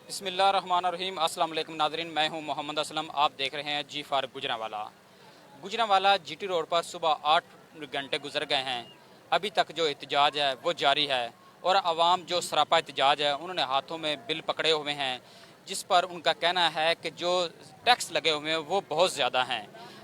बिस्मिल्लाहिर्रहमानिर्रहीम। अस्सलाम वालेकुम नाज़रीन, मैं हूं मोहम्मद असलम। आप देख रहे हैं जी फार गुजरांवाला जीटी रोड पर सुबह 8 घंटे गुजर गए हैं। अभी तक जो एहतजाज है वो जारी है और आवाम जो सरापा एहतजाज है उन्होंने हाथों में बिल पकड़े हुए हैं, जिस पर उनका कहना है कि जो टैक्स लगे हुए हैं वो बहुत ज़्यादा हैं।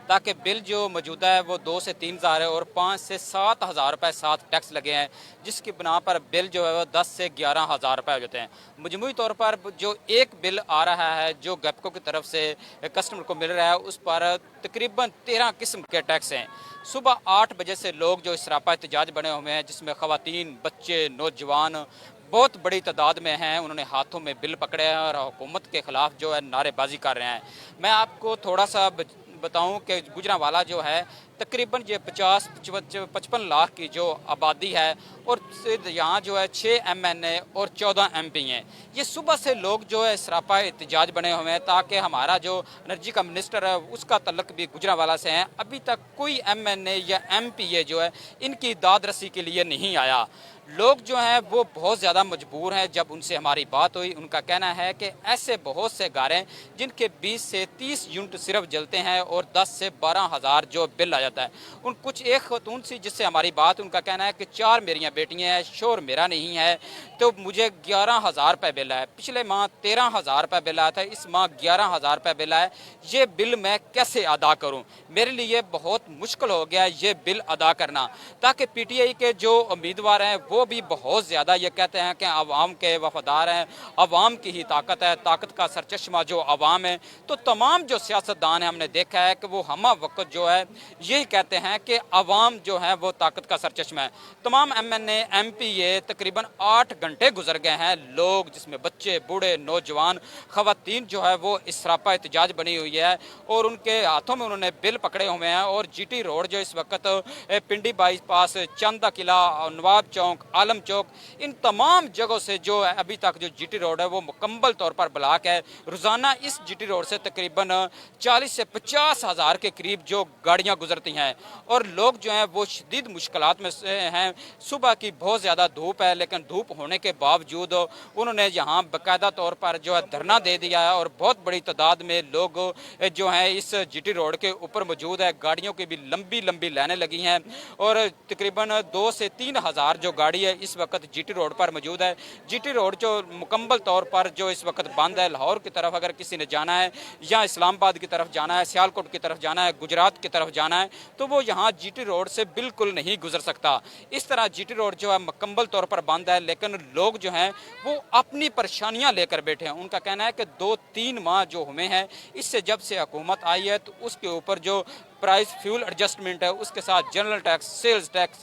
ताकि बिल जो मौजूदा है वो 2 से 3 हज़ार है और 5 से 7 हज़ार रुपये साथ टैक्स लगे हैं, जिसकी बिना पर बिल जो है वो 10 से 11 हज़ार रुपये हो जाते हैं। मजमूई तौर पर जो एक बिल आ रहा है जो गैपको की तरफ से कस्टमर को मिल रहा है उस पर तकरीबन 13 किस्म के टैक्स हैं। सुबह 8 बजे से लोग जो सरापा एहतजाज बने हुए हैं, जिसमें ख़वातीन, बच्चे, नौजवान बहुत बड़ी तादाद में हैं, उन्होंने हाथों में बिल पकड़े हैं और हुकूमत के ख़िलाफ़ जो है नारेबाजी कर रहे हैं। मैं आपको थोड़ा सा बताऊं कि गुजरांवाला जो है तकरीबन ये 50-55 लाख की जो आबादी है और यहाँ जो है 6 MNA और 14 MP हैं। ये सुबह से लोग जो है सरापा एहतजाज बने हुए हैं ताकि हमारा जो एनर्जी का मिनिस्टर है उसका तल्लक भी गुजरांवाला से है। अभी तक कोई MNA या MPA जो है इनकी दाद रसी के लिए नहीं आया। लोग जो हैं वो बहुत ज़्यादा मजबूर हैं। जब उनसे हमारी बात हुई, उनका कहना है कि ऐसे बहुत से घर हैं जिनके 20 से 30 यूनिट सिर्फ जलते हैं और 10 से 12 हज़ार जो बिल आ जाता है। उन कुछ एक खतून सी जिससे हमारी बात, उनका कहना है कि 4 मेरियां बेटियां हैं, शोर मेरा नहीं है, तो मुझे 11 हज़ार रुपये बिल है। पिछले माह 13 हज़ार रुपये बिल आया था, इस माह 11 हज़ार रुपये बिल आया। ये बिल मैं कैसे अदा करूँ? मेरे लिए बहुत मुश्किल हो गया ये बिल अदा करना। ताकि PTI के जो उम्मीदवार हैं वो भी बहुत ज़्यादा ये कहते हैं कि आवाम के वफादार हैं, आवाम की ही ताकत है, ताकत का सरचश्मा जो आवाम है। तो तमाम जो सियासतदान हैं हमने देखा है कि वो हमा वक्त जो है यही कहते हैं कि आवाम जो है वो ताकत का सरचश्मा है। तमाम MNA MPA तकरीबन 8 घंटे गुजर गए हैं। लोग जिसमें बच्चे, बूढ़े, नौजवान, ख़वातीन जो है वो इस सरापा एहतजाज बनी हुई है और उनके हाथों में उन्होंने बिल पकड़े हुए हैं। और GT रोड जो इस वक्त पिंडी बाईपास, चंदा किला, नवाब चौक, आलम चौक, इन तमाम जगहों से जो है अभी तक जो GT रोड है वो मुकम्मल तौर पर ब्लॉक है। रोज़ाना इस GT रोड से तकरीबन 40 से 50 हज़ार के करीब जो गाड़ियां गुजरती हैं और लोग जो हैं वो शदीद मुश्किलात में से हैं। सुबह की बहुत ज़्यादा धूप है, लेकिन धूप होने के बावजूद उन्होंने यहाँ बाकायदा तौर पर जो है धरना दे दिया है और बहुत बड़ी तादाद में लोग जो हैं इस GT रोड के ऊपर मौजूद है। गाड़ियों की भी लंबी लंबी लाइनें लगी हैं और तकरीबन 2 से 3 हज़ार जो गाड़ी है इस वक्त GT रोड पर मौजूद है। GT रोड जो मुकम्मल तौर पर जो इस वक्त बंद है। लाहौर की तरफ अगर किसी ने जाना है या इस्लामाबाद की तरफ जाना है, सियालकोट की तरफ जाना है, गुजरात की तरफ जाना है, तो वो यहाँ GT रोड से बिल्कुल नहीं गुजर सकता। इस तरह GT रोड जो है मुकम्मल तौर पर बंद है, लेकिन लोग जो हैं वो अपनी परेशानियाँ लेकर बैठे हैं। उनका कहना है कि 2-3 माह जो हुए हैं इससे जब से हुकूमत आई है तो उसके ऊपर जो प्राइस फ्यूल एडजस्टमेंट है, उसके साथ general tax, sales tax,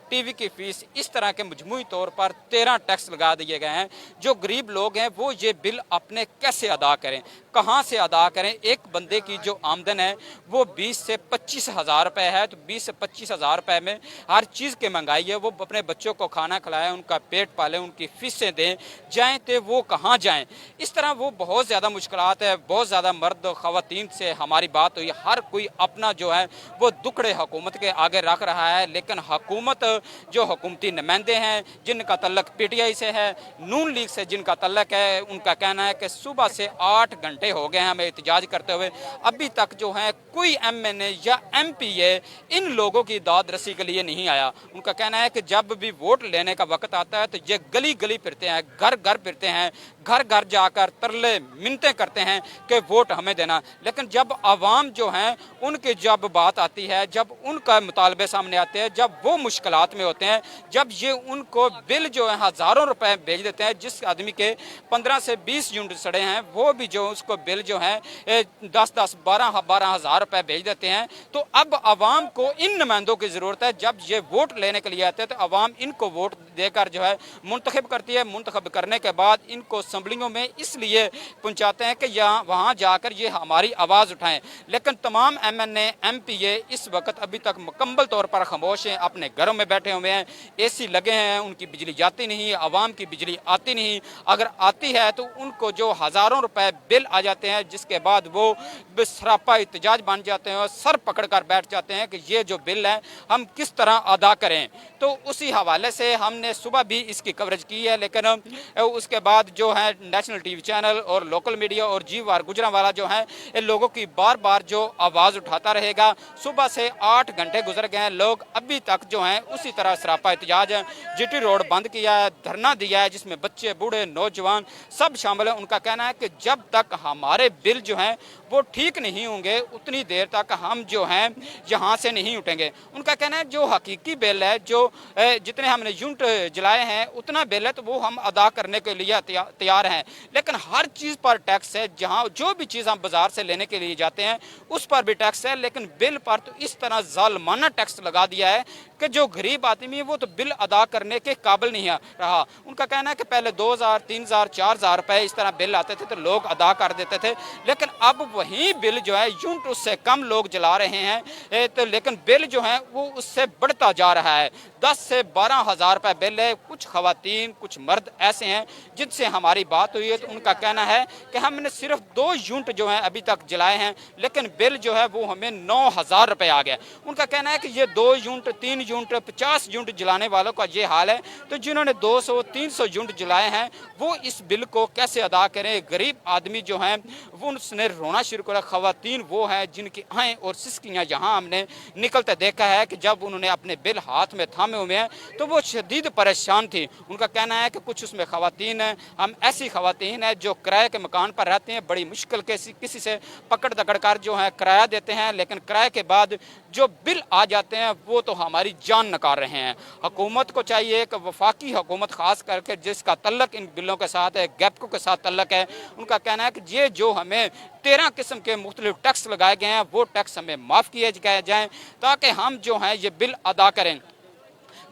TV की फीस, इस तरह के मजमूई तौर पर 13 टैक्स लगा दिए गए हैं। जो गरीब लोग हैं वो ये बिल अपने कैसे अदा करें, कहाँ से अदा करें? एक बंदे की जो आमदन है वो 20 से 25 हज़ार रुपये है, तो 20 से 25 हज़ार रुपये में हर चीज़ की महंगाई है। वो अपने बच्चों को खाना खिलाएं, उनका पेट पालें, उनकी फीसें दें, जाएँ तो वो कहाँ जाएँ? इस तरह वो बहुत ज़्यादा मुश्किलात है। बहुत ज़्यादा मर्द ख़वातीन से हमारी बात हुई, हर कोई अपना जो है वो दुखड़े हुकूमत के आगे रख रहा है। लेकिन हुकूमत जो हुकूमती नुमाइंदे हैं जिनका तल्लक PTI से है, नून लीग से जिनका तल्लक है, उनका कहना है कि सुबह से 8 घंटे हो गए हैं हमें एहतजाज करते हुए, अभी तक जो है कोई MNA या MPA इन लोगों की दाद रसी के लिए नहीं आया। उनका कहना है कि जब भी वोट लेने का वक्त आता है तो ये गली गली फिरते हैं, घर घर फिरते हैं, घर घर जाकर तरले मिन्नतें करते हैं कि वोट हमें देना। लेकिन जब आवाम जो हैं उनकी जब बात आती है, जब उनका मुतालबे सामने आते हैं, जब वो मुश्किलात में होते हैं, जब ये उनको बिल जो है हज़ारों रुपए भेज देते हैं, जिस आदमी के 15 से 20 यूनिट सड़े हैं वो भी जो उसको बिल जो है 10-10, 12-12 हज़ार रुपये भेज देते हैं। तो अब आवाम को इन नुमाइंदों की ज़रूरत है। जब ये वोट लेने के लिए आते हैं तो आवाम इनको वोट देकर जो है मुंतखब करती है। मुंतखब करने के बाद इनको असम्बलियों में इसलिए पहुँचाते हैं कि यहाँ वहाँ जाकर ये हमारी आवाज़ उठाएँ। लेकिन तमाम MNA MPA इस वक्त अभी तक मुकम्मल तौर पर खामोश हैं, अपने घरों में बैठे हुए हैं, AC लगे हैं, उनकी बिजली जाती नहीं, आवाम की बिजली आती नहीं। अगर आती है तो उनको जो हज़ारों रुपए बिल आ जाते हैं, जिसके बाद वो सरापा एहतजाज बन जाते हैं और सर पकड़ कर बैठ जाते हैं कि ये जो बिल है हम किस तरह अदा करें। तो उसी हवाले से हमने सुबह भी इसकी कवरेज की है, लेकिन उसके बाद जो है है नेशनल टीवी चैनल और लोकल मीडिया और जी4 गुजरांवाला जो है इन लोगों की बार बार जो आवाज़ उठाता रहेगा। सुबह से 8 घंटे गुजर गए हैं, लोग अभी तक जो हैं उसी तरह सरापा एहतजाज है। जीटी रोड बंद किया है, धरना दिया है, जिसमें बच्चे बूढ़े नौजवान सब शामिल हैं। उनका कहना है कि जब तक हमारे बिल जो हैं वो ठीक नहीं होंगे उतनी देर तक हम जो हैं यहाँ से नहीं उठेंगे। उनका कहना है जो हकीकी बिल है, जो जितने हमने यूनिट जलाए हैं उतना बिल है तो वो हम अदा करने के लिए तैयार हैं, लेकिन हर चीज़ पर टैक्स है। जहाँ जो भी चीज़ हम बाजार से लेने के लिए जाते हैं उस पर भी टैक्स है, लेकिन बिल पर तो इस तरह जालमाना टैक्स लगा दिया है कि जो गरीब आदमी है वो तो बिल अदा करने के काबिल नहीं रहा। उनका कहना है कि पहले 2000, 3000, 4000 रुपए इस तरह बिल आते थे तो लोग अदा कर देते थे, लेकिन अब वही बिल जो है यूनिट उससे कम लोग जला रहे हैं तो लेकिन बिल जो है वो उससे बढ़ता जा रहा है। 10 से 12 हज़ार रुपये बिल है। कुछ खवातीन कुछ मर्द ऐसे हैं जिनसे हमारी बात हुई है तो उनका कहना है कि हमने सिर्फ 2 यूनिट जो हैं अभी तक जलाए हैं, लेकिन बिल जो है वो हमें 9000 रुपये आ गया। उनका कहना है कि ये 2 यूनिट 3 यूनिट 50 यूनिट जलाने वालों का ये हाल है, तो जिन्होंने 200-300 यूनिट जलाए हैं वो इस बिल को कैसे अदा करें। गरीब आदमी जो हैं वो उसने रोना शुरू करा। खवातीन वो हैं जिनकी आँखें और सिसकियाँ यहाँ हमने निकलते देखा है कि जब उन्होंने अपने बिल हाथ में थामे हुए हैं तो वो शदीद परेशान थी। उनका कहना है कि कुछ उसमें खवातीन हैं, हम ऐसी खवातीन हैं जो किराए के मकान पर रहते हैं, बड़ी मुश्किल के किसी से पकड़ दकड़ कर जो है किराया देते हैं, लेकिन किराए के बाद जो बिल आ जाते हैं वो तो हमारी जान नकार रहे हैं। हुकूमत को चाहिए कि वफाकी हुकूमत खास करके जिसका तल्लक इन बिलों के साथ है, गैपको के साथ तल्लक है, उनका कहना है कि ये जो हमें 13 किस्म के मुख्तलिफ टैक्स लगाए गए हैं वो टैक्स हमें माफ़ किए जाएँ ताकि हम जो हैं ये बिल अदा करें।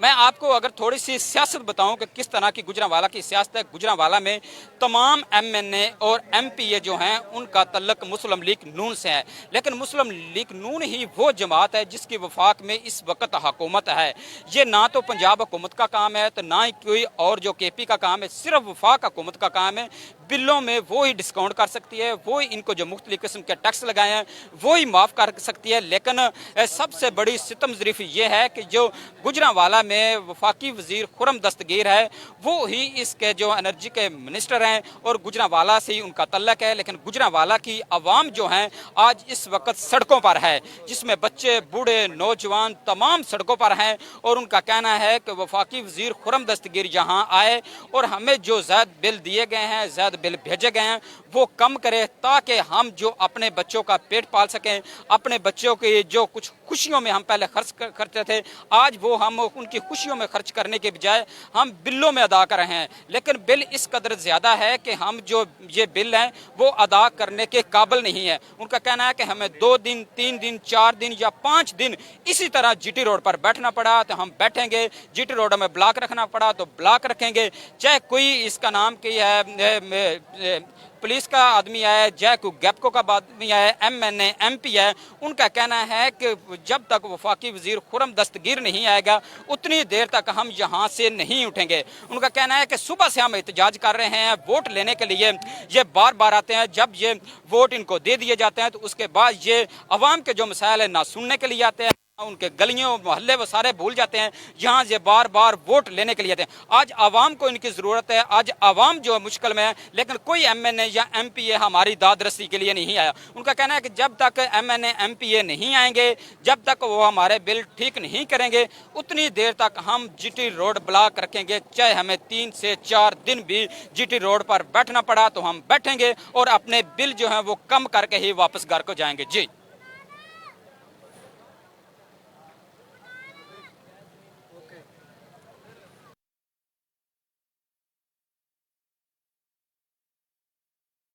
मैं आपको अगर थोड़ी सी सियासत बताऊं कि किस तरह की गुजरांवाला की सियासत है। गुजरांवाला में तमाम MNA और MPA जो हैं उनका तल्लक मुस्लिम लीग नून से है, लेकिन मुस्लिम लीग नून ही वो जमात है जिसकी वफाक में इस वक्त हुकूमत है। ये ना तो पंजाब हुकूमत का काम है तो ना ही कोई और जो KP का काम है, सिर्फ वफाक हुकूमत का काम है। बिलों में वो ही डिस्काउंट कर सकती है, वो ही इनको जो मुख्तलिफ किस्म के टैक्स लगाए हैं वो ही माफ़ कर सकती है। लेकिन सबसे बड़ी सितम ज़रीफ़ी ये है कि जो गुजरांवाला में वफाकी वज़ीर खुर्रम दस्तगीर है वो ही इसके जो एनर्जी के मिनिस्टर हैं और गुजरांवाला से ही उनका तल्लक है, लेकिन गुजरांवाला की आवाम जो हैं आज इस वक्त सड़कों पर है, जिसमें बच्चे बूढ़े नौजवान तमाम सड़कों पर हैं। और उनका कहना है कि वफाकी वज़ीर खुर्रम दस्तगीर यहाँ आए और हमें जो ज़्यादा बिल दिए गए हैं, ज़्यादा बिल भेजे गए हैं वो कम करे ताकि हम जो अपने बच्चों का पेट पाल सकें। अपने बच्चों के जो कुछ खुशियों में हम पहले खर्च करते थे, आज वो हम उनकी खुशियों में खर्च करने के बजाय हम बिलों में अदा कर रहे हैं। लेकिन बिल इस कदर ज़्यादा है कि हम जो ये बिल हैं वो अदा करने के काबिल नहीं है। उनका कहना है कि हमें 2 दिन 3 दिन 4 दिन या 5 दिन इसी तरह GT रोड पर बैठना पड़ा तो हम बैठेंगे, GT रोड में ब्लॉक रखना पड़ा तो ब्लॉक रखेंगे, चाहे कोई इसका नाम की है पुलिस का आदमी है, चाहे कोई गैपको का आदमी है, MNA MP है। उनका कहना है कि जब तक वफाकी वज़ीर खुर्रम दस्तगीर नहीं आएगा उतनी देर तक हम यहाँ से नहीं उठेंगे। उनका कहना है कि सुबह से हम एहतजाज कर रहे हैं वोट लेने के लिए, ये बार बार आते हैं, जब ये वोट इनको दे दिए जाते हैं तो उसके बाद ये अवाम के जो मसाइल है ना सुनने के लिए आते हैं, उनके गलियों मोहल्ले वो सारे भूल जाते हैं, यहाँ से बार बार वोट लेने के लिए आते हैं। आज आवाम को इनकी ज़रूरत है, आज आवाम जो है मुश्किल में है, लेकिन कोई MNA या MPA हमारी दाद रस्सी के लिए नहीं आया। उनका कहना है कि जब तक MNA MPA नहीं आएंगे, जब तक वो हमारे बिल ठीक नहीं करेंगे उतनी देर तक हम GT रोड ब्लॉक रखेंगे, चाहे हमें 3 से 4 दिन भी GT रोड पर बैठना पड़ा तो हम बैठेंगे और अपने बिल जो हैं वो कम करके ही वापस घर को जाएंगे। जी।